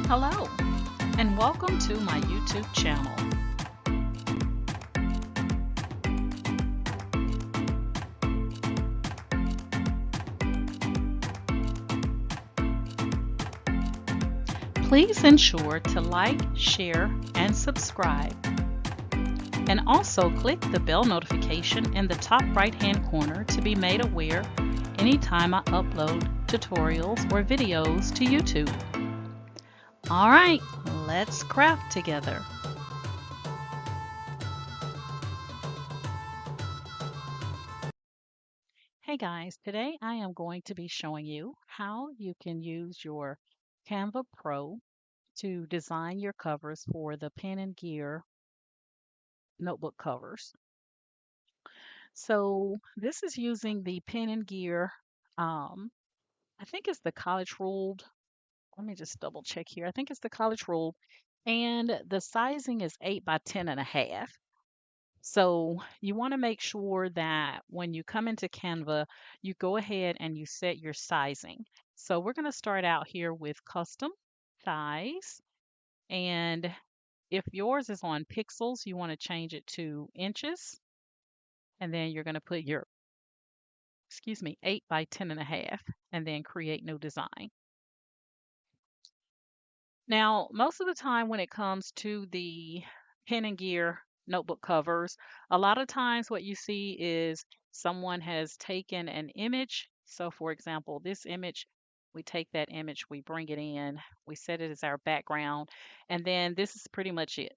Hello, and welcome to my YouTube channel. Please ensure to like, share, and subscribe. And also click the bell notification in the top right-hand corner to be made aware anytime I upload tutorials or videos to YouTube. All right, let's craft together. Hey guys, today I am going to be showing you how you can use your Canva Pro to design your covers for the Pen and Gear notebook covers. So this is using the Pen and Gear, I think it's the college ruled. Let me just double check here. I think it's the college ruled, and the sizing is 8 by 10.5. So you want to make sure that when you come into Canva, you go ahead and you set your sizing. So we're going to start out here with custom size. And if yours is on pixels, you want to change it to inches. And then you're going to put your, 8 by 10.5, and then create new design. Now, most of the time when it comes to the Pen and Gear notebook covers, a lot of times what you see is someone has taken an image. So, for example, this image, we take that image, we bring it in, we set it as our background, and then this is pretty much it.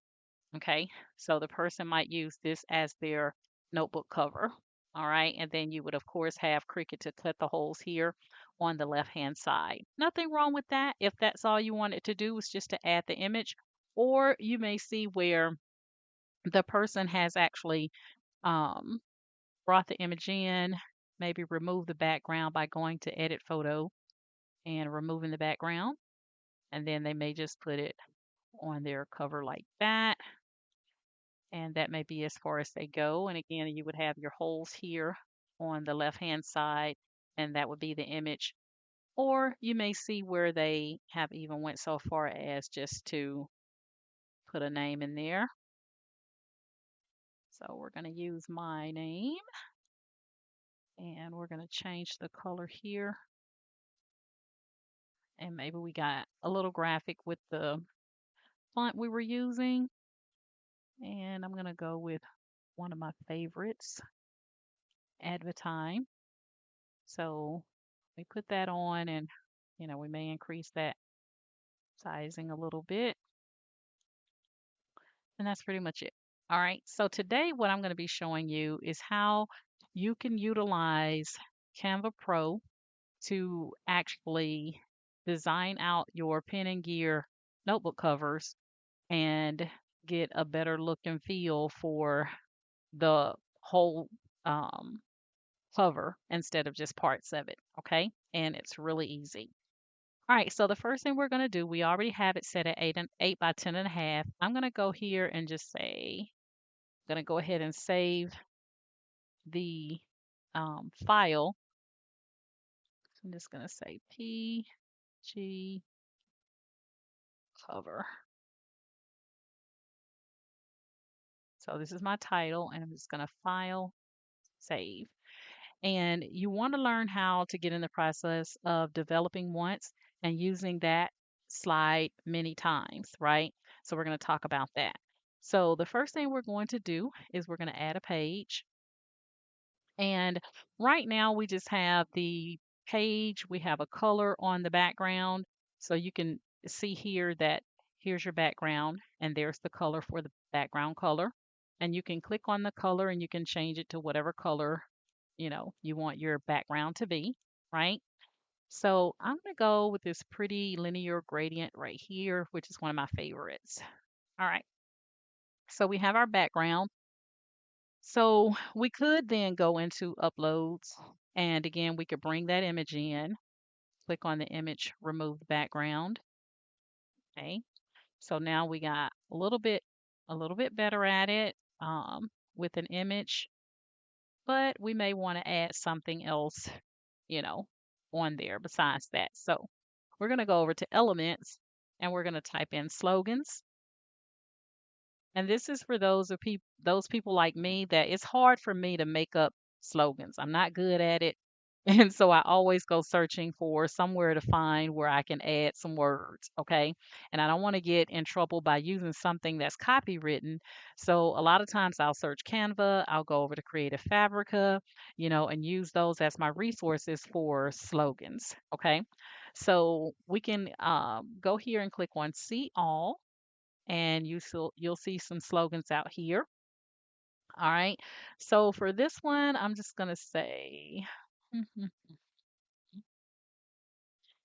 Okay, so the person might use this as their notebook cover. All right, and then you would, of course, have Cricut to cut the holes here on the left-hand side. Nothing wrong with that if that's all you wanted to do was just to add the image. Or you may see where the person has actually um, brought the image in, maybe remove the background by going to Edit Photo and removing the background. And then they may just put it on their cover like that. And that may be as far as they go. And again, you would have your holes here on the left-hand side, and that would be the image. Or you may see where they have even went so far as just to put a name in there. So we're going to use my name, and we're going to change the color here. And maybe we got a little graphic with the font we were using. And I'm going to go with one of my favorites, Advertime. So we put that on, and we may increase that sizing a little bit. And that's pretty much it. All right. So today what I'm going to be showing you is how you can utilize Canva Pro to actually design out your Pen and Gear notebook covers and get a better look and feel for the whole um, cover instead of just parts of it. Okay. And it's really easy. All right, so the first thing we're going to do, we already have it set at 8 by 10.5. I'm going to go here and just say, I'm going to go ahead and save the file. I'm just going to say PG cover. So this is my title, and I'm just going to file, save. And you want to learn how to get in the process of developing once and using that slide many times, right? So we're going to talk about that. So the first thing we're going to do is we're going to add a page. And right now we just have the page, we have a color on the background. So you can see here that here's your background and there's the color for the background color. And you can click on the color and you can change it to whatever color you want your background to be, right? So I'm going to go with this pretty linear gradient right here, which is one of my favorites. All right. So we have our background. So we could then go into uploads, and again, we could bring that image in, click on the image, remove the background. Okay. So now we got a little bit better at it with an image, but we may want to add something else you know, on there besides that. So we're going to go over to elements, and we're going to type in slogans. And this is for those people like me that it's hard for me to make up slogans. I'm not good at it. And so I always go searching for somewhere to find where I can add some words, okay? And I don't want to get in trouble by using something that's copywritten. So a lot of times I'll search Canva, I'll go over to Creative Fabrica, and use those as my resources for slogans, okay? So we can go here and click on See All, and you'll see some slogans out here. All right. So for this one, I'm just gonna say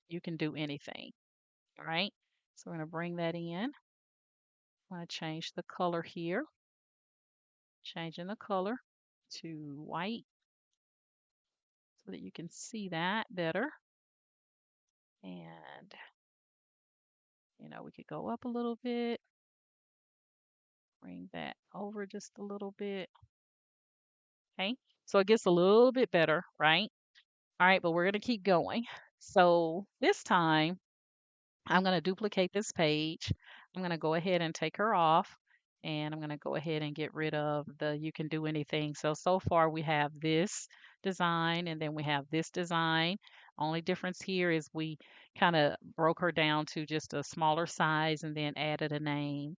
you can do anything. All right. So we're gonna bring that in. I'm gonna change the color here, changing the color to white so that you can see that better. And we could go up a little bit, bring that over just a little bit. Okay. So it gets a little bit better, right? All right, but we're gonna keep going. So this time I'm going to duplicate this page. I'm going to go ahead and take her off, and I'm going to go ahead and get rid of the you can do anything. So far we have this design, and then we have this design. Only difference here is we kind of broke her down to just a smaller size and then added a name.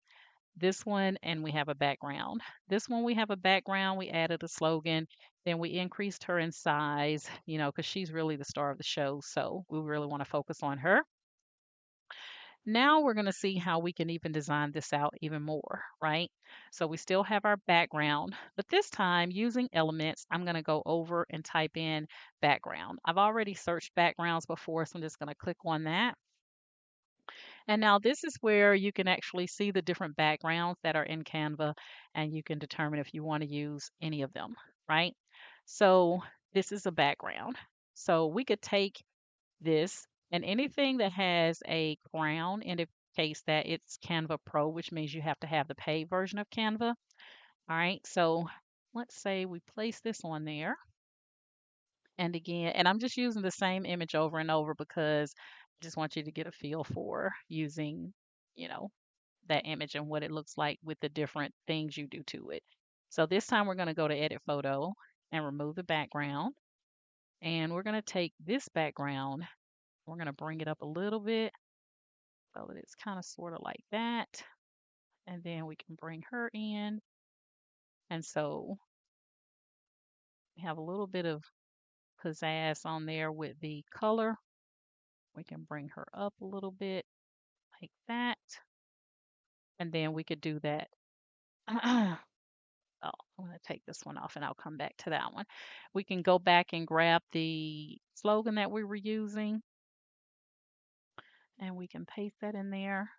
This one, and we have a background. This one, we have a background. We added a slogan. Then we increased her in size, because she's really the star of the show. So we really want to focus on her. Now we're going to see how we can even design this out even more, right? So we still have our background, but this time using elements, I'm going to go over and type in background. I've already searched backgrounds before, so I'm just going to click on that. And now this is where you can actually see the different backgrounds that are in Canva, and you can determine if you want to use any of them, right? So this is a background. So we could take this, and anything that has a crown indicates that it's Canva Pro, which means you have to have the paid version of Canva. All right, so let's say we place this on there. And again, and I'm just using the same image over and over because I just want you to get a feel for using, you know, that image and what it looks like with the different things you do to it. So this time we're going to go to Edit Photo and remove the background. And we're going to take this background, we're going to bring it up a little bit so that it's kind of sort of like that. And then we can bring her in. And so we have a little bit of pizzazz on there with the color. We can bring her up a little bit like that. And then we could do that. Oh, I'm going to take this one off and I'll come back to that one. We can go back and grab the slogan that we were using and we can paste that in there.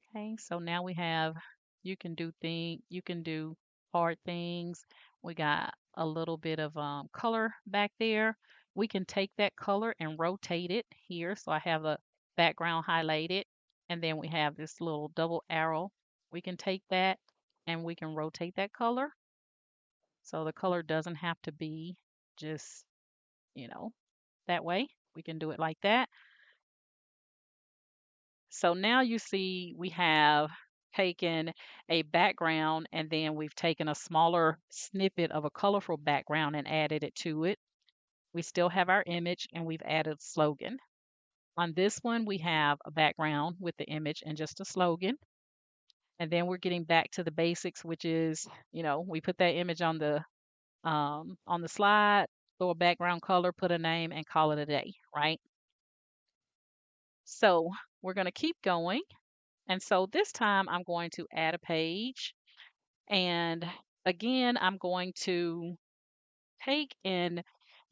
Okay, so now we have you can do hard things. We got a little bit of color back there. We can take that color and rotate it here. So I have the background highlighted, and then we have this little double arrow. We can take that and we can rotate that color. So the color doesn't have to be just, you know, that way. We can do it like that. So now you see we have taken a background and then we've taken a smaller snippet of a colorful background and added it to it. We still have our image and we've added slogan. On this one, we have a background with the image and just a slogan. And then we're getting back to the basics, which is, we put that image on the slide, throw a background color, put a name, and call it a day, right? So we're going to keep going. And so this time I'm going to add a page. And again, I'm going to take in,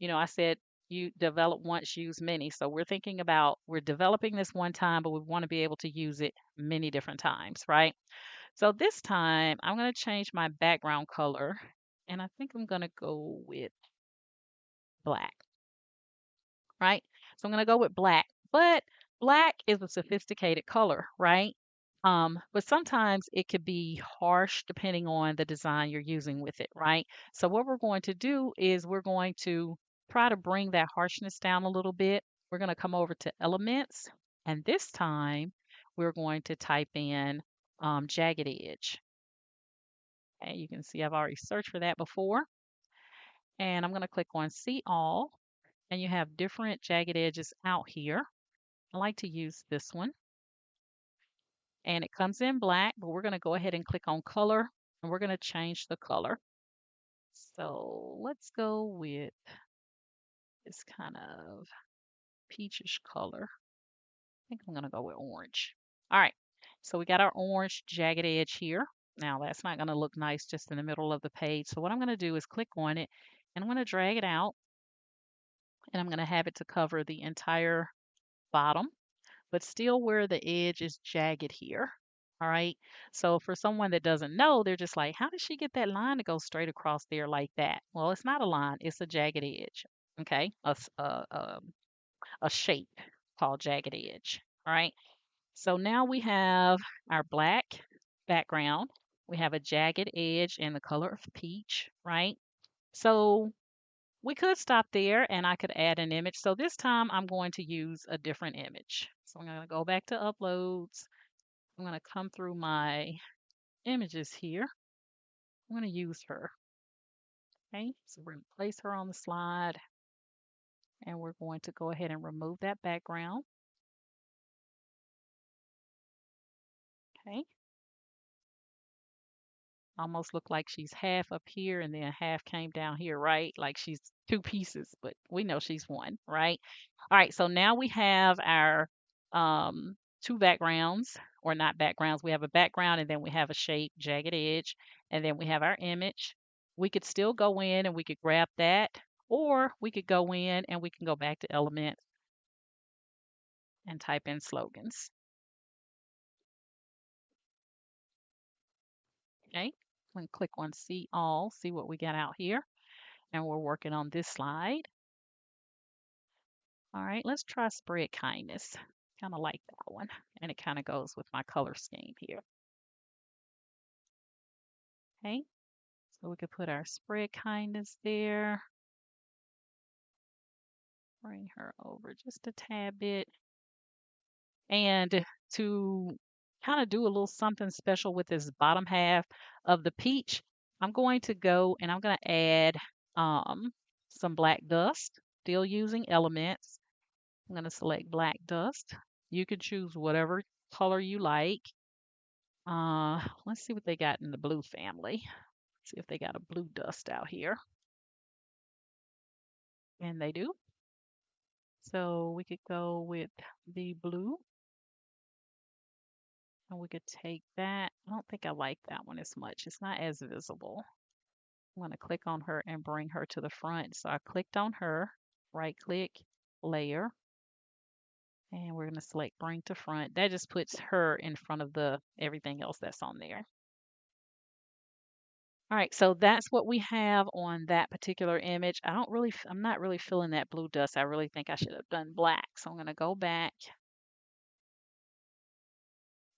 I said you develop once, use many. So we're thinking about we're developing this one time, but we want to be able to use it many different times, right? So this time I'm going to change my background color. And I think I'm going to go with black, right? So I'm going to go with black, but black is a sophisticated color, right? But sometimes it could be harsh depending on the design you're using with it, right? So what we're going to do is we're going to try to bring that harshness down a little bit. We're going to come over to elements And this time we're going to type in jagged edge. Okay, you can see I've already searched for that before. And I'm going to click on see all. And you have different jagged edges out here. I like to use this one. And it comes in black, but we're going to go ahead and click on color. And we're going to change the color. So let's go with this kind of peachish color. I think I'm going to go with orange. All right. So we got our orange jagged edge here. Now that's not going to look nice just in the middle of the page. So what I'm going to do is click on it and I'm going to drag it out and I'm going to have it to cover the entire bottom, but still where the edge is jagged here. All right. So for someone that doesn't know, they're just like, how did she get that line to go straight across there like that? Well, it's not a line, it's a jagged edge. Okay. A shape called jagged edge. All right. So now we have our black background. We have a jagged edge in the color of peach, right? So we could stop there and I could add an image. So this time I'm going to use a different image. So I'm going to go back to uploads. I'm going to come through my images here. I'm going to use her. Okay, so we're going to place her on the slide and we're going to go ahead and remove that background. Okay, almost look like she's half up here and then half came down here, right? Like she's two pieces, but we know she's one, right? All right, so now we have our two backgrounds, or not backgrounds. We have a background and then we have a shape, jagged edge, and then we have our image. We could still go in and we could grab that, or we could go in and we can go back to elements and type in slogans. Okay, I'm going to click on see all, see what we got out here. And we're working on this slide. All right, let's try spread kindness. Kind of like that one. And it kind of goes with my color scheme here. Okay, so we could put our spread kindness there. Bring her over just a tad bit. And to kind of do a little something special with this bottom half of the peach, I'm going to go and I'm going to add some black dust, still using elements. I'm going to select black dust. You can choose whatever color you like. Let's see what they got in the blue family. See if they got a blue dust out here. And they do. So we could go with the blue. And we could take that. I don't think I like that one as much. It's not as visible. I'm going to click on her and bring her to the front. So I clicked on her, right click, layer, and we're going to select bring to front. That just puts her in front of the everything else that's on there. All right, so that's what we have on that particular image. I'm not really feeling that blue dust. I really think I should have done black. So I'm going to go back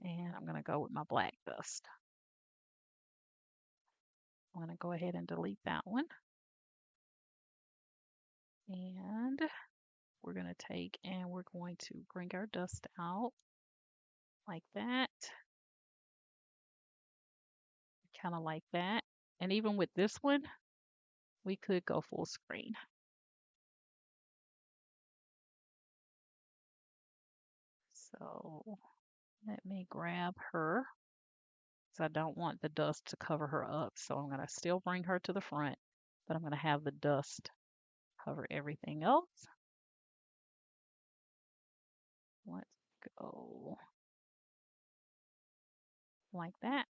and I'm going to go with my black dust. I'm going to go ahead and delete that one. And we're going to take and we're going to bring our dust out like that. Kind of like that. And even with this one, we could go full screen. So let me grab her because I don't want the dust to cover her up. So I'm going to still bring her to the front, but I'm going to have the dust cover everything else. Let's go like that.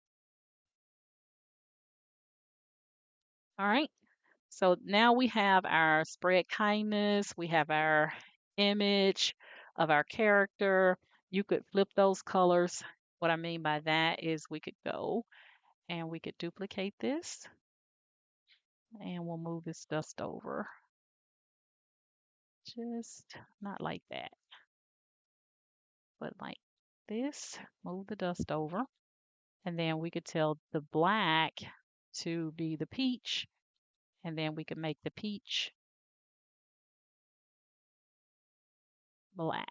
All right. So now we have our spread kindness. We have our image of our character. You could flip those colors. What I mean by that is we could go and we could duplicate this and we'll move this dust over. Just not like that, but like this. Move the dust over. And then we could tell the black to be the peach. And then we could make the peach black.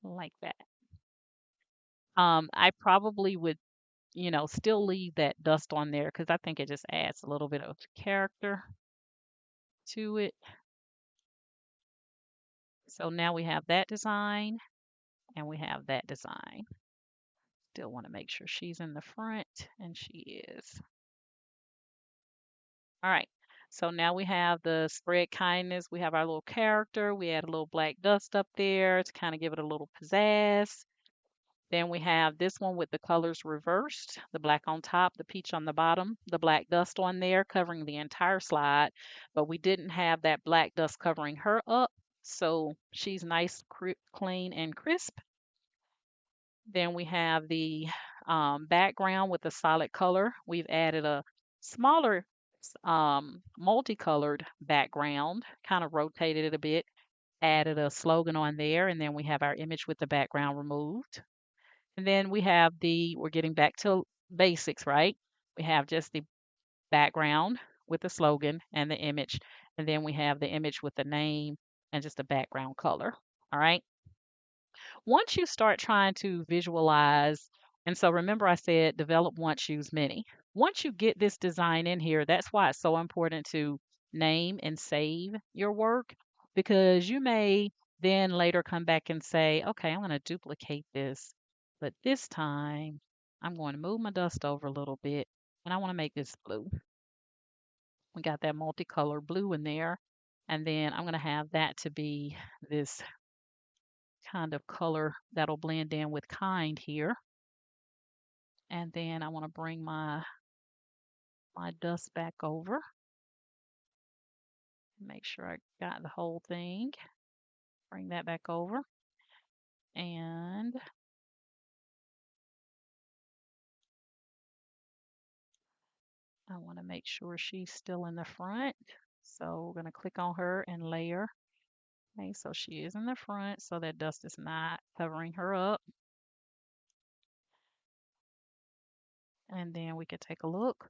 like that. I probably would, still leave that dust on there because I think it just adds a little bit of character to it. So now we have that design and we have that design. Still want to make sure she's in the front, and she is. All right. So now we have the spread kindness. We have our little character. We add a little black dust up there to kind of give it a little pizzazz. Then we have this one with the colors reversed, the black on top, the peach on the bottom, the black dust on there covering the entire slide, but we didn't have that black dust covering her up, so she's nice, clean, and crisp. Then we have the background with the solid color. We've added a smaller multicolored background, kind of rotated it a bit, added a slogan on there, and then we have our image with the background removed. And then we're getting back to basics, right? We have just the background with the slogan and the image. And then we have the image with the name and just a background color. All right. Once you start trying to visualize, and so remember I said develop once, use many. Once you get this design in here, that's why it's so important to name and save your work because you may then later come back and say, okay, I'm going to duplicate this, but this time I'm going to move my dust over a little bit and I want to make this blue. We got that multicolor blue in there. And then I'm going to have that to be this kind of color that'll blend in with kind here. And then I want to bring my dust back over. Make sure I got the whole thing. Bring that back over. And I want to make sure she's still in the front. So we're going to click on her and layer. Okay, so she is in the front, so that dust is not covering her up. And then we could take a look.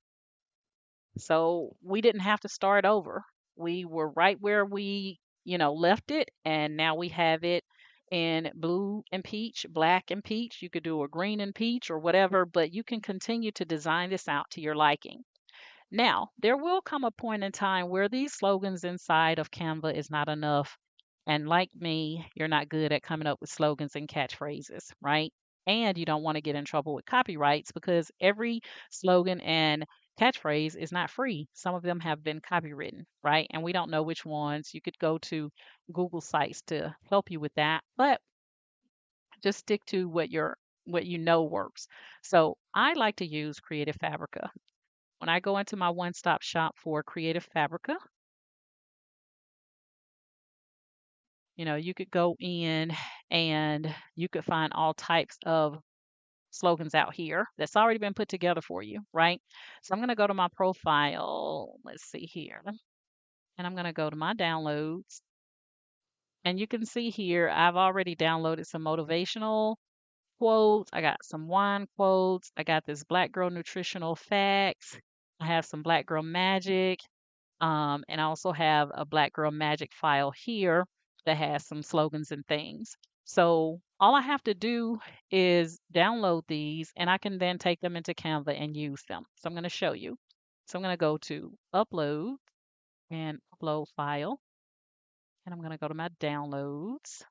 So we didn't have to start over. We were right where we, left it, and now we have it in blue and peach, black and peach. You could do a green and peach or whatever, but you can continue to design this out to your liking. Now, there will come a point in time where these slogans inside of Canva is not enough. And like me, you're not good at coming up with slogans and catchphrases, right? And you don't want to get in trouble with copyrights because every slogan and catchphrase is not free. Some of them have been copywritten, right? And we don't know which ones. You could go to Google sites to help you with that, but just stick to what you know works. So I like to use Creative Fabrica. When I go into my one-stop shop for Creative Fabrica, you could go in and you could find all types of slogans out here that's already been put together for you, right? So I'm going to go to my profile. Let's see here. And I'm going to go to my downloads. And you can see here, I've already downloaded some motivational quotes. I got some wine quotes. I got this Black Girl Nutritional Facts. I have some Black Girl Magic. And I also have a Black Girl Magic file here that has some slogans and things. So all I have to do is download these and I can then take them into Canva and use them. So I'm going to show you. So I'm going to go to upload and upload file. And I'm going to go to my downloads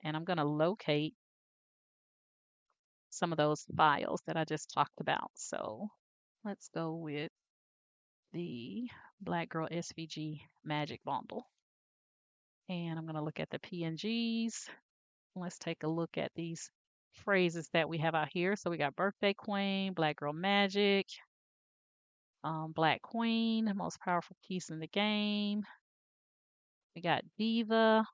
and I'm going to locate some of those files that I just talked about. So let's go with the Black Girl SVG Magic Bundle. And I'm going to look at the PNGs. Let's take a look at these phrases that we have out here. So we got Birthday Queen, Black Girl Magic, Black Queen, most powerful piece in the game. We got Diva,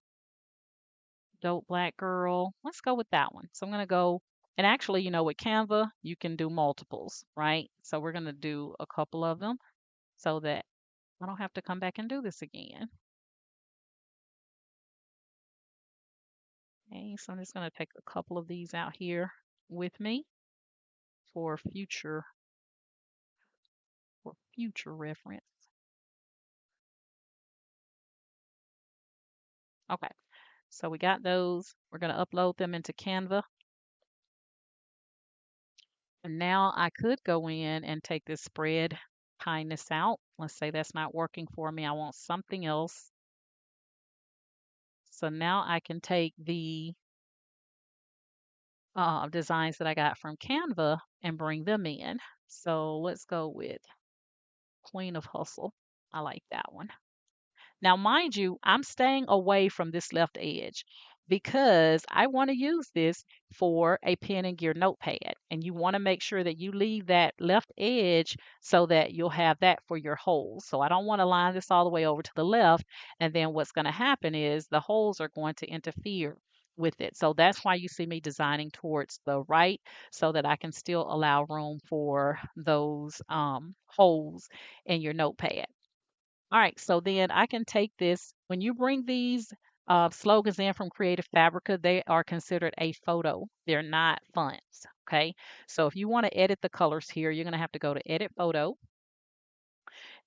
Dope Black Girl. Let's go with that one. So I'm going to go, and actually, with Canva, you can do multiples, right? So we're going to do a couple of them so that I don't have to come back and do this again. Okay, so I'm just going to take a couple of these out here with me for future reference. Okay, So we got those. We're going to upload them into Canva. And now I could go in and take this spread kindness out. Let's say that's not working for me. I want something else. So now I can take the designs that I got from Canva and bring them in. So let's go with Queen of Hustle. I like that one. Now, mind you, I'm staying away from this left edge because I want to use this for a pen and gear notepad. And you want to make sure that you leave that left edge so that you'll have that for your holes. So I don't want to line this all the way over to the left. And then what's going to happen is the holes are going to interfere with it. So that's why you see me designing towards the right so that I can still allow room for those holes in your notepad. All right, so then I can take this. When you bring these slogans in from Creative Fabrica, they are considered a photo. They're not fonts. Okay, so if you want to edit the colors here, you're going to have to go to Edit Photo,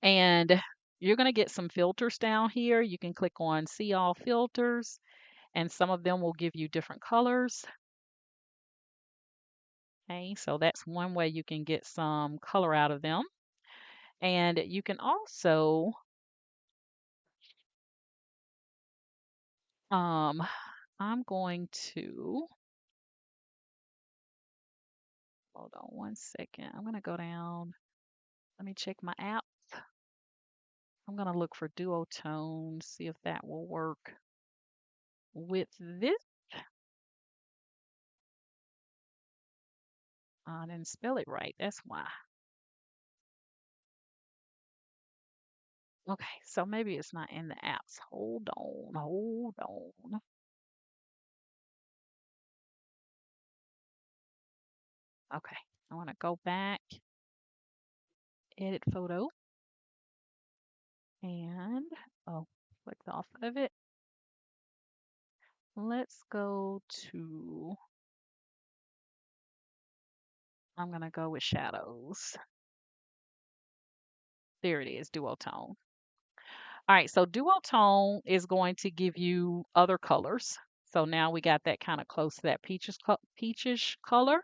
and you're going to get some filters down here. You can click on See All Filters, and some of them will give you different colors. Okay, so that's one way you can get some color out of them. And you can also um, I'm going to hold on one second. I'm going to go down. Let me check my app. I'm going to look for duotone, see if that will work with this. I didn't spell it right. That's why. Okay, so maybe it's not in the apps. Hold on. Hold on. Okay, I want to go back, edit photo, and oh, clicked off of it. Let's go to, I'm going to go with shadows. There it is, duotone. All right, so duotone is going to give you other colors. So now we got that kind of close to that peachish color.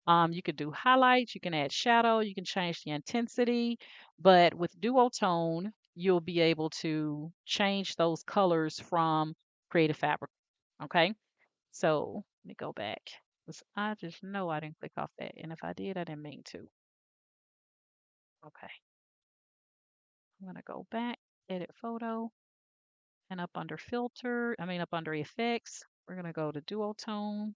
You could do highlights, you can add shadow, you can change the intensity, but with duotone, you'll be able to change those colors from Creative Fabric. Okay, so let me go back. 'Cause I just know I didn't click off that, and if I did, I didn't mean to. Okay, I'm gonna go back, edit photo. And up under filter, up under effects, we're going to go to duotone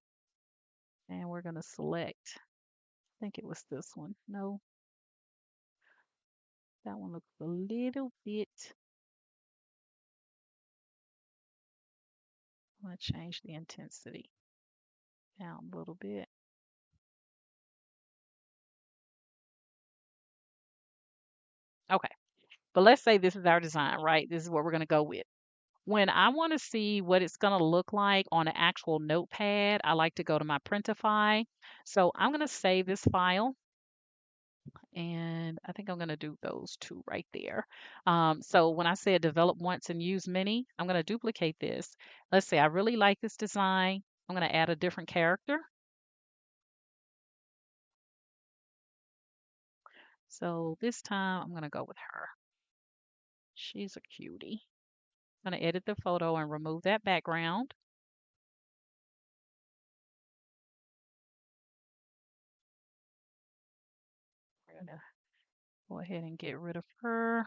and we're going to select, I think it was this one. No, that one looks a little bit, I'm going to change the intensity down a little bit. Okay, but let's say this is our design, right? This is what we're going to go with. When I want to see what it's going to look like on an actual notepad, I like to go to my printify. So I'm going to save this file. And I think I'm going to do those two right there. So when I said develop once and use many, I'm going to duplicate this. Let's say I really like this design. I'm going to add a different character. So this time I'm going to go with her. She's a cutie. I'm going to edit the photo and remove that background. We're going to go ahead and get rid of her.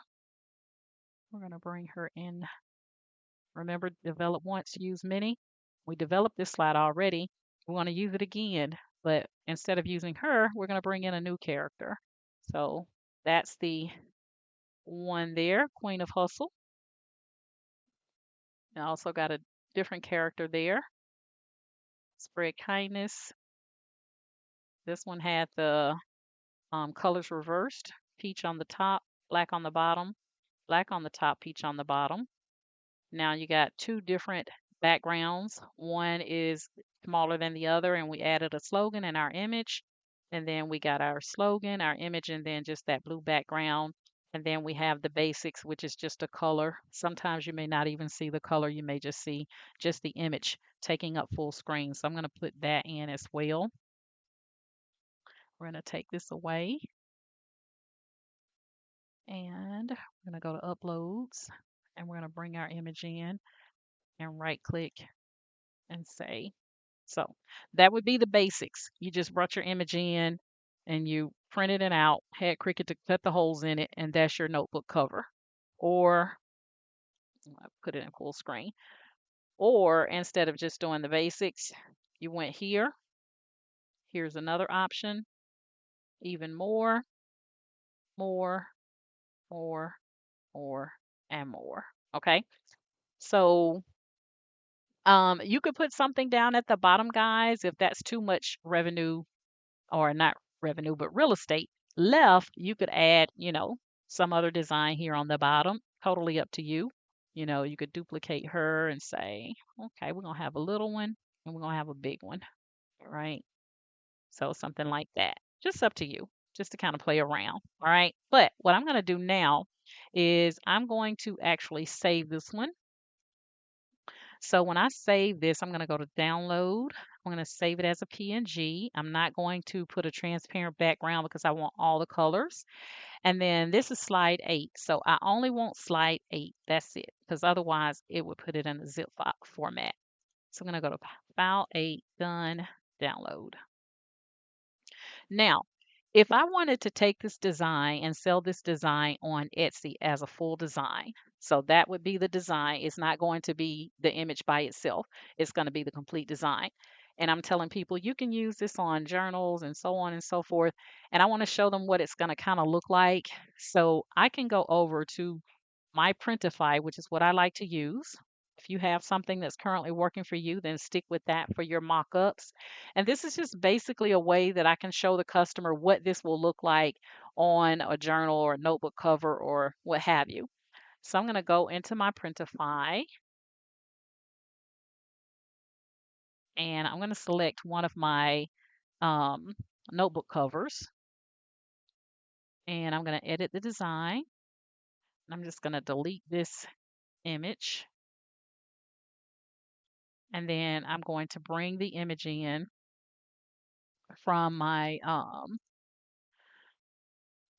We're going to bring her in. Remember, develop once, use many. We developed this slide already. We want to use it again, but instead of using her, we're going to bring in a new character. So that's the one there, Queen of Hustle. I also got a different character there, Spread Kindness. This one had the colors reversed, peach on the top, black on the bottom, black on the top, peach on the bottom. Now you got two different backgrounds. One is smaller than the other, and we added a slogan in our image. And then we got our slogan, our image, and then just that blue background And then we have the basics, which is just a color. Sometimes you may not even see the color. You may just see just the image taking up full screen. So I'm going to put that in as well. We're going to take this away and we're going to go to uploads and we're going to bring our image in and right click and say. So that would be the basics. You just brought your image in and you printed it out, had Cricut to cut the holes in it, and that's your notebook cover. Or I put it in full screen. Or instead of just doing the basics, you went here. Here's another option, even more, more, more, more, and more. Okay. So you could put something down at the bottom, guys, if that's too much revenue or not revenue, but real estate left, you could add, some other design here on the bottom. Totally up to you. You could duplicate her and say, okay, we're going to have a little one and we're going to have a big one, right? So something like that. Just up to you, just to kind of play around. All right. But what I'm going to do now is I'm going to actually save this one. So when I save this, I'm going to go to download. I'm going to save it as a PNG. I'm not going to put a transparent background because I want all the colors. And then this is slide 8. So I only want slide 8. That's it. Because otherwise it would put it in a zip file format. So I'm going to go to file 8, done, download. Now, if I wanted to take this design and sell this design on Etsy as a full design, so that would be the design. It's not going to be the image by itself. It's going to be the complete design. And I'm telling people you can use this on journals and so on and so forth. And I want to show them what it's going to kind of look like. So I can go over to my printify, which is what I like to use. If you have something that's currently working for you, then stick with that for your mock-ups. And this is just basically a way that I can show the customer what this will look like on a journal or a notebook cover or what have you. So I'm going to go into my printify and I'm going to select one of my um, notebook covers and I'm going to edit the design. I'm just going to delete this image. And then I'm going to bring the image in from my, I'm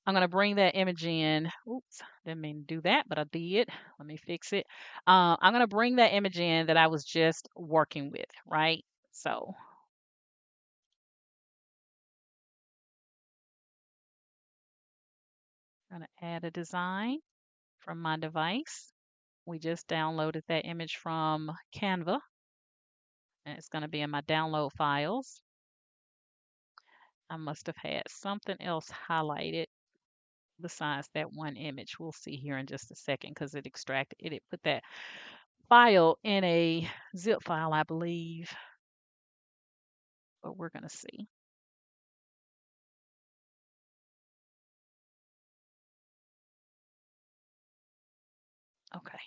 going to bring that image in. Oops, didn't mean to do that, but I did. Let me fix it. I'm going to bring that image in that I was just working with, right? So I'm going to add a design from my device. We just downloaded that image from Canva, and it's going to be in my download files. I must have had something else highlighted besides that one image. We'll see here in just a second because it extracted it. It put that file in a zip file, I believe, but we're going to see. Okay,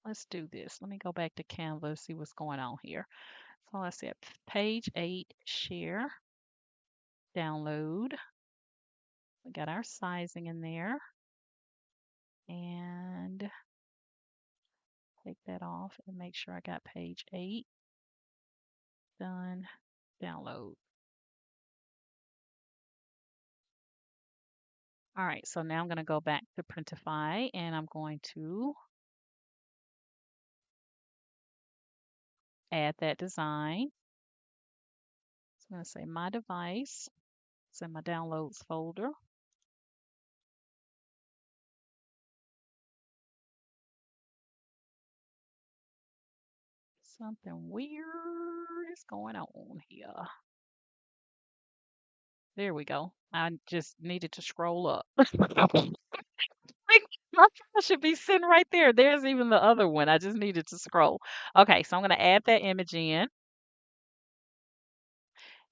let's do this. Let me go back to Canva, see what's going on here. So let's see, page 8, share, download. We got our sizing in there. And take that off and make sure I got page 8. Done, download. All right, so now I'm going to go back to Printify and I'm going to add that design. So I'm going to say my device. It's in my downloads folder. Something weird is going on here. There we go. I just needed to scroll up. Like, my file should be sitting right there. There's even the other one. I just needed to scroll. Okay, so I'm going to add that image in.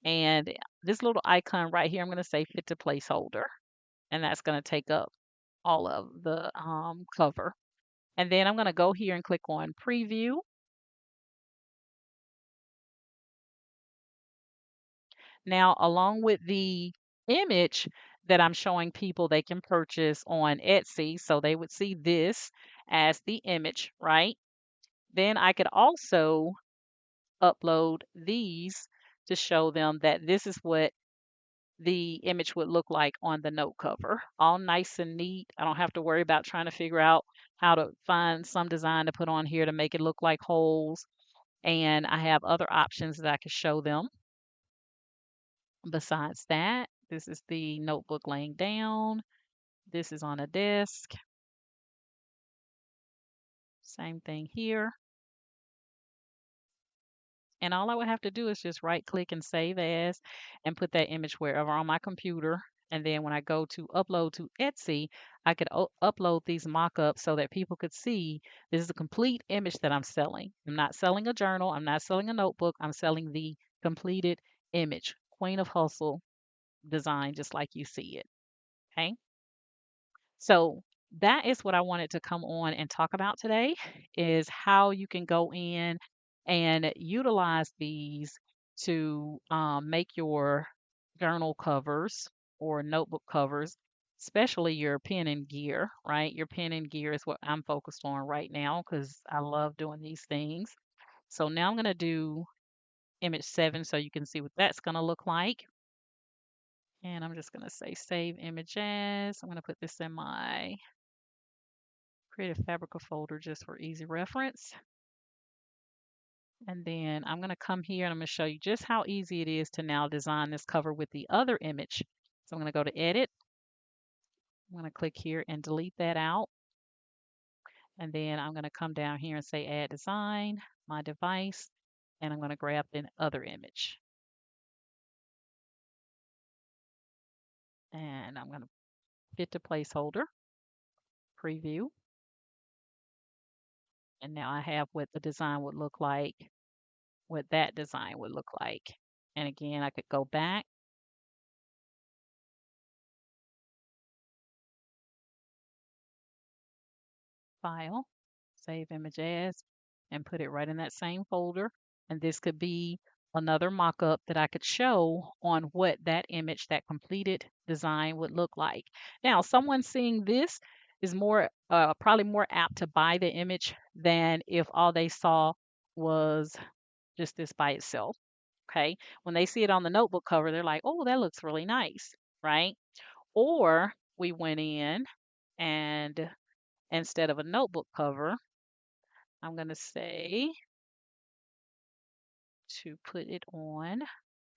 And this little icon right here, I'm going to say fit to placeholder. And that's going to take up all of the cover. And then I'm going to go here and click on preview. Now, along with the image, that I'm showing people they can purchase on Etsy. So they would see this as the image, right? Then I could also upload these to show them that this is what the image would look like on the note cover. All nice and neat. I don't have to worry about trying to figure out how to find some design to put on here to make it look like holes. And I have other options that I can show them. Besides that, this is the notebook laying down. This is on a desk. Same thing here. And all I would have to do is just right click and save as and put that image wherever on my computer. And then when I go to upload to Etsy, I could upload these mock-ups so that people could see this is a complete image that I'm selling. I'm not selling a journal. I'm not selling a notebook. I'm selling the completed image. Queen of Hustle design, just like you see it. Okay. So that is what I wanted to come on and talk about today is how you can go in and utilize these to make your journal covers or notebook covers, especially your pen and gear, right? Your pen and gear is what I'm focused on right now because I love doing these things. So now I'm going to do image 7 so you can see what that's going to look like. And I'm just going to say save image as. I'm going to put this in my Creative Fabrica folder just for easy reference. And then I'm going to come here and I'm going to show you just how easy it is to now design this cover with the other image. So I'm going to go to edit. I'm going to click here and delete that out. And then I'm going to come down here and say add design, my device, and I'm going to grab the other image. And I'm going to fit the placeholder, preview. And now I have what the design would look like, what that design would look like. And again, I could go back, file, save image as, and put it right in that same folder. And this could be another mock-up that I could show on what that image, that completed design would look like. Now, someone seeing this is more probably more apt to buy the image than if all they saw was just this by itself. Okay. When they see it on the notebook cover, they're like, oh, that looks really nice, right? Or we went in and instead of a notebook cover, I'm going to say to put it on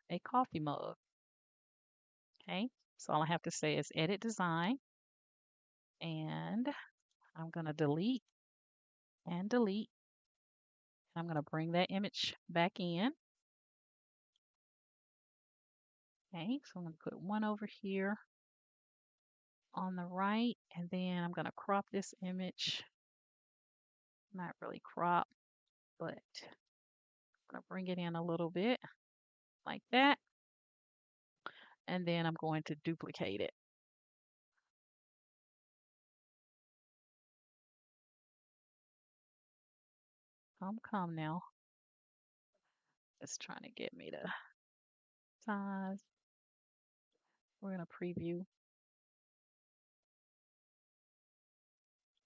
a coffee mug. Okay, so all I have to say is edit design, and I'm going to delete and delete. I'm going to bring that image back in. Okay, so I'm going to put one over here on the right, and then I'm going to crop this image. Not really crop, but I'm going to bring it in a little bit like that. And then I'm going to duplicate it. Come now. It's trying to get me to size. We're going to preview.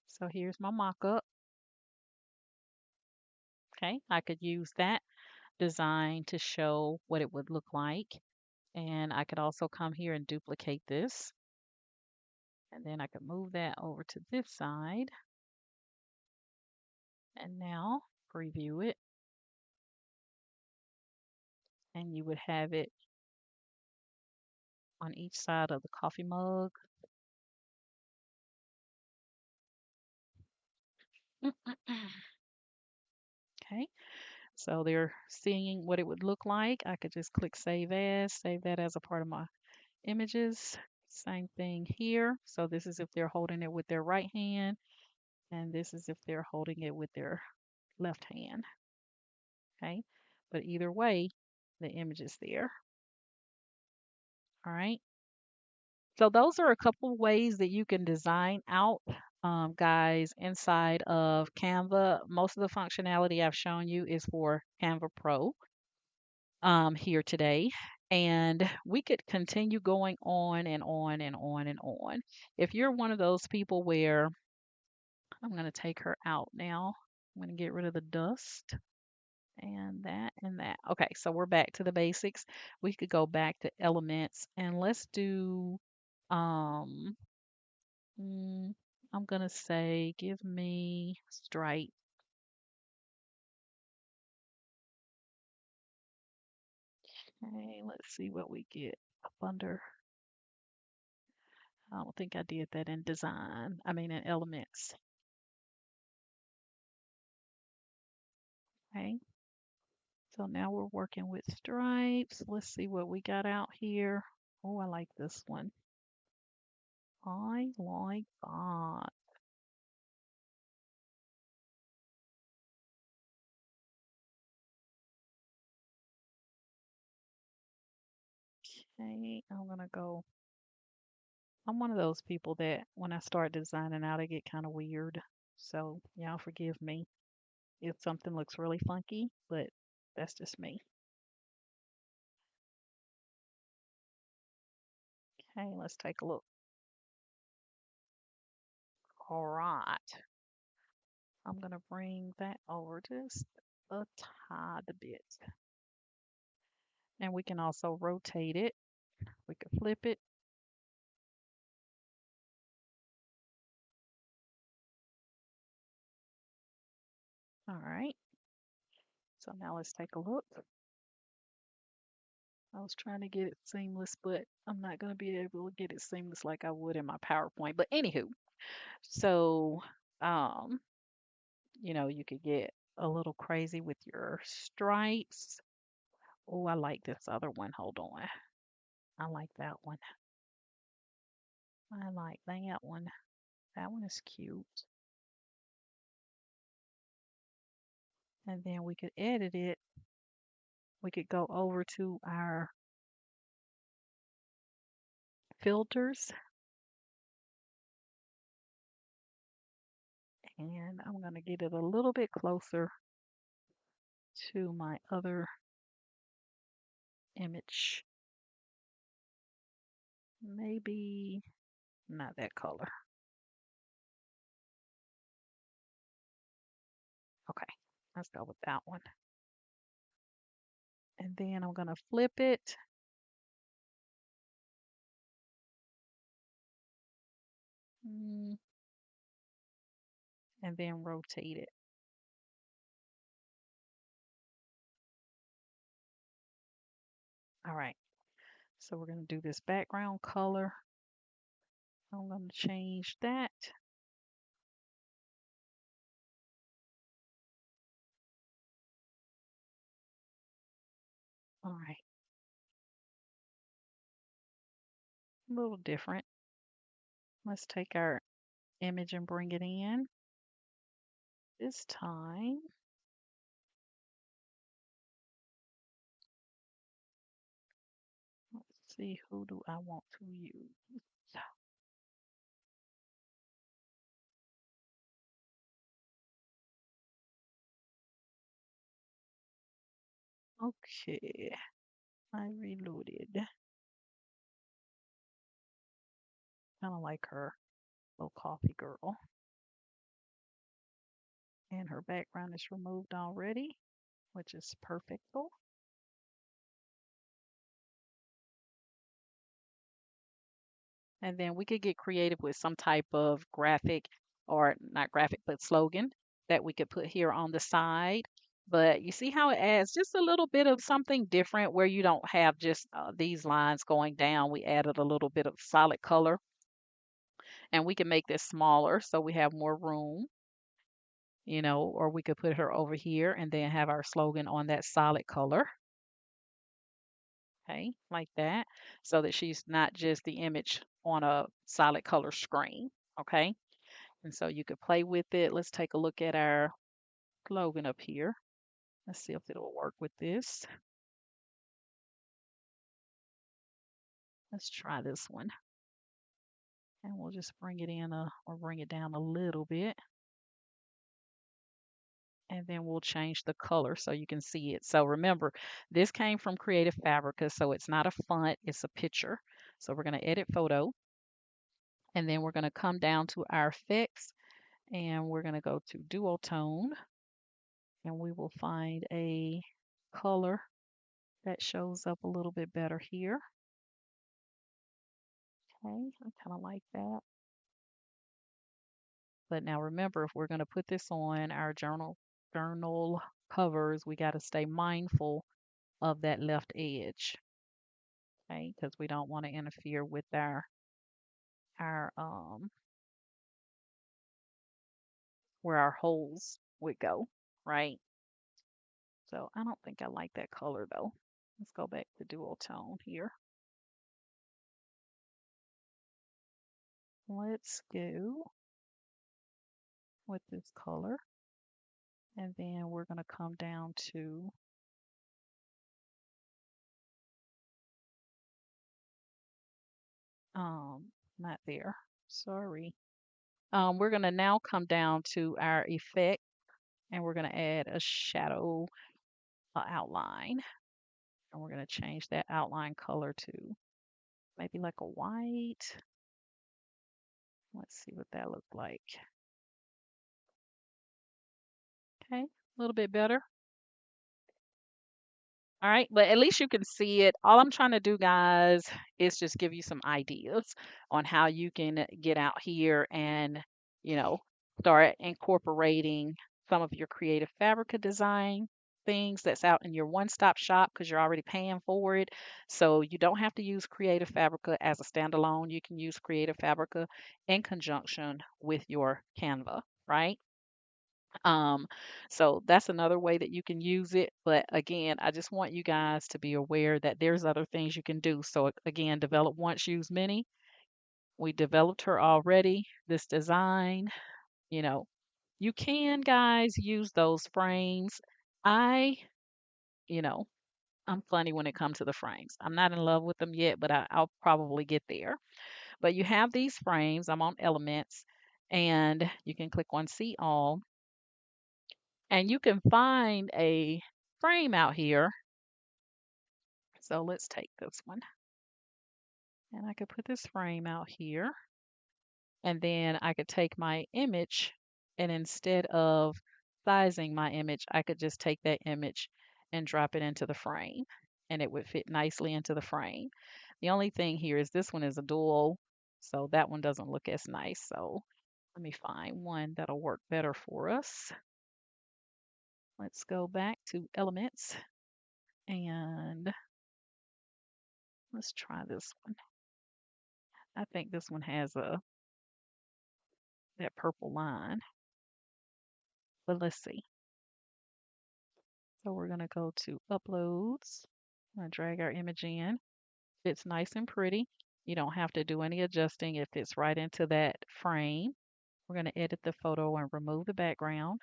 So here's my mock-up. Okay, I could use that design to show what it would look like. And I could also come here and duplicate this. And then I could move that over to this side. And now preview it. And you would have it on each side of the coffee mug. Okay, so they're seeing what it would look like. I could just click save as, save that as a part of my images. Same thing here. So this is if they're holding it with their right hand, and this is if they're holding it with their left hand. Okay, but either way, the image is there. All right. So those are a couple of ways that you can design out, guys, inside of Canva. Most of the functionality I've shown you is for Canva Pro here today. And we could continue going on and on and on and on. If you're one of those people where I'm going to take her out now, I'm going to get rid of the dust and that and that. Okay, so we're back to the basics. We could go back to elements and let's do, um, mm, I'm going to say, give me stripe. Okay, let's see what we get up under. I don't think I did that in design. I mean, in elements. Okay. So now we're working with stripes. Let's see what we got out here. Oh, I like this one. I like that. Okay, I'm gonna go. I'm one of those people that when I start designing out, I get kind of weird. So y'all forgive me if something looks really funky, but that's just me. Okay, let's take a look. All right. I'm gonna bring that over just a tad bit. And we can also rotate it. We could flip it. All right. So now let's take a look. I was trying to get it seamless, but I'm not going to be able to get it seamless like I would in my PowerPoint. But anywho, so um, you could get a little crazy with your stripes. Oh, I like this other one. Hold on. I like that one. I like that one. That one is cute. And then we could edit it. We could go over to our filters and I'm going to get it a little bit closer to my other image. Maybe not that color. Okay, let's go with that one. And then I'm going to flip it. mm, And then rotate it. All right, so we're going to do this background color. I'm going to change that. All right, a little different. Let's take our image and bring it in. This time, let's see, who do I want to use? Okay, I reloaded. Kind of like her little coffee girl. And her background is removed already, which is perfecto. And then we could get creative with some type of graphic or not graphic, but slogan that we could put here on the side. But you see how it adds just a little bit of something different where you don't have just these lines going down. We added a little bit of solid color and we can make this smaller so we have more room, or we could put her over here and then have our slogan on that solid color. Okay, like that, so that she's not just the image on a solid color screen. Okay, and so you could play with it. Let's take a look at our slogan up here. Let's see if it'll work with this. Let's try this one. And we'll just bring it in or bring it down a little bit. and then we'll change the color so you can see it. So remember, this came from Creative Fabrica, so it's not a font, it's a picture. So we're going to edit photo, and then we're going to come down to our effects, and we're going to go to duotone, and we will find a color that shows up a little bit better here. Okay, I kind of like that. But now remember, if we're going to put this on our journal covers, we got to stay mindful of that left edge, okay? Because we don't want to interfere with our where our holes would go, right? So I don't think I like that color though. Let's go back to dual tone here. Let's go with this color, and then we're going to come down to not there. Sorry. We're going to now come down to our effect, and we're going to add a shadow outline, and we're going to change that outline color to maybe like a white. Let's see what that looks like. Okay, a little bit better. All right, but at least you can see it. All I'm trying to do, guys, is just give you some ideas on how you can get out here and, you know, start incorporating some of your creative fabrica design things that's out in your one-stop shop because you're already paying for it. So you don't have to use Creative Fabrica as a standalone. You can use Creative Fabrica in conjunction with your Canva, right? Um, so that's another way that you can use it. But again, I just want you guys to be aware that there's other things you can do. So again, develop once, use many. We developed her already, this design, you know, you can guys use those frames. I, you know, I'm funny when it comes to the frames. I'm not in love with them yet, but I'll probably get there. But you have these frames. I'm on elements, and you can click on see all, and you can find a frame out here. So let's take this one, and I could put this frame out here, and then I could take my image, and instead of sizing my image, I could just take that image and drop it into the frame, and it would fit nicely into the frame. The only thing here is this one is a dual, so that one doesn't look as nice. So let me find one that'll work better for us. Let's go back to elements, and let's try this one. I think this one has a that purple line, but let's see. So we're gonna go to uploads. I'm gonna drag our image in. It's nice and pretty. You don't have to do any adjusting. It fits right into that frame. We're gonna edit the photo and remove the background.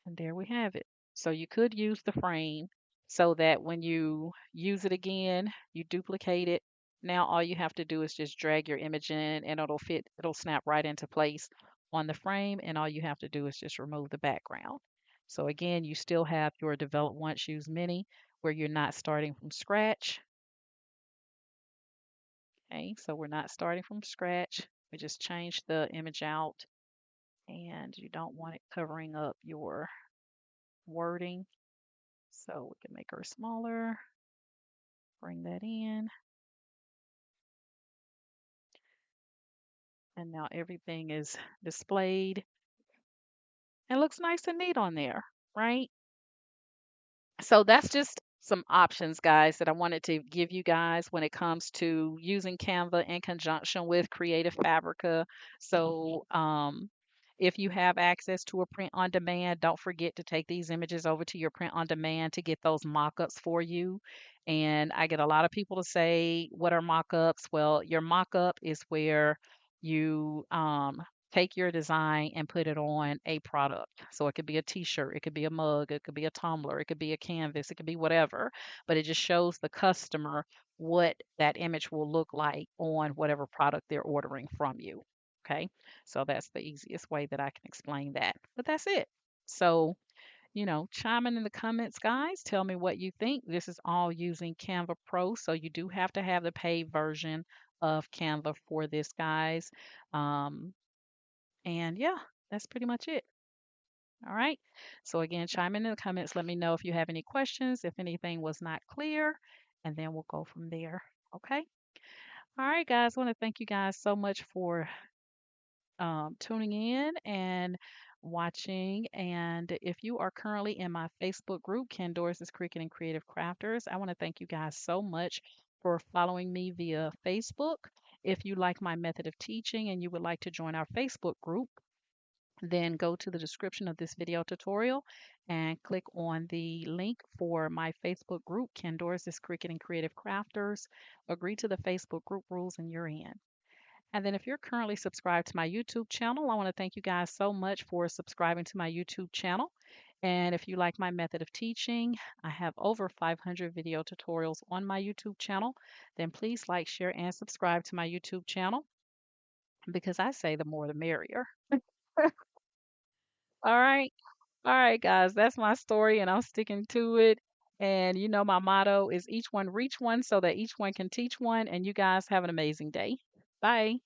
And there we have it. So you could use the frame so that when you use it again, you duplicate it. Now all you have to do is just drag your image in and it'll fit, it'll snap right into place on the frame. And all you have to do is just remove the background. So again, you still have your develop once, use many, where you're not starting from scratch. Okay, so we're not starting from scratch. We just change the image out, and you don't want it covering up your wording. So we can make her smaller, bring that in, and now everything is displayed. It looks nice and neat on there, right? So that's just some options, guys, that I wanted to give you guys when it comes to using Canva in conjunction with Creative Fabrica. So if you have access to a print on demand, don't forget to take these images over to your print on demand to get those mock-ups for you. And I get a lot of people to say, what are mock-ups? Well, your mock-up is where you take your design and put it on a product. So it could be a t-shirt, it could be a mug, it could be a tumbler, it could be a canvas, it could be whatever, but it just shows the customer what that image will look like on whatever product they're ordering from you. Okay, so that's the easiest way that I can explain that. But that's it. So, chime in the comments, guys. Tell me what you think. This is all using Canva Pro, so you do have to have the paid version of Canva for this, guys. Um, and yeah, that's pretty much it. All right. So again, chime in the comments. Let me know if you have any questions, if anything was not clear, and then we'll go from there. Okay. All right, guys. I want to thank you guys so much for tuning in and watching. And if you are currently in my Facebook group, Candoris Cricket and Creative Crafters, I want to thank you guys so much for following me via Facebook. If you like my method of teaching and you would like to join our Facebook group, then go to the description of this video tutorial and click on the link for my Facebook group, Candoris Cricket and Creative Crafters. Agree to the Facebook group rules and you're in. And then if you're currently subscribed to my YouTube channel, I want to thank you guys so much for subscribing to my YouTube channel. And if you like my method of teaching, I have over 500 video tutorials on my YouTube channel. Then please like, share, and subscribe to my YouTube channel because I say the more the merrier. All right. All right, guys, that's my story, and I'm sticking to it. And my motto is each one reach one so that each one can teach one. And you guys have an amazing day. Bye.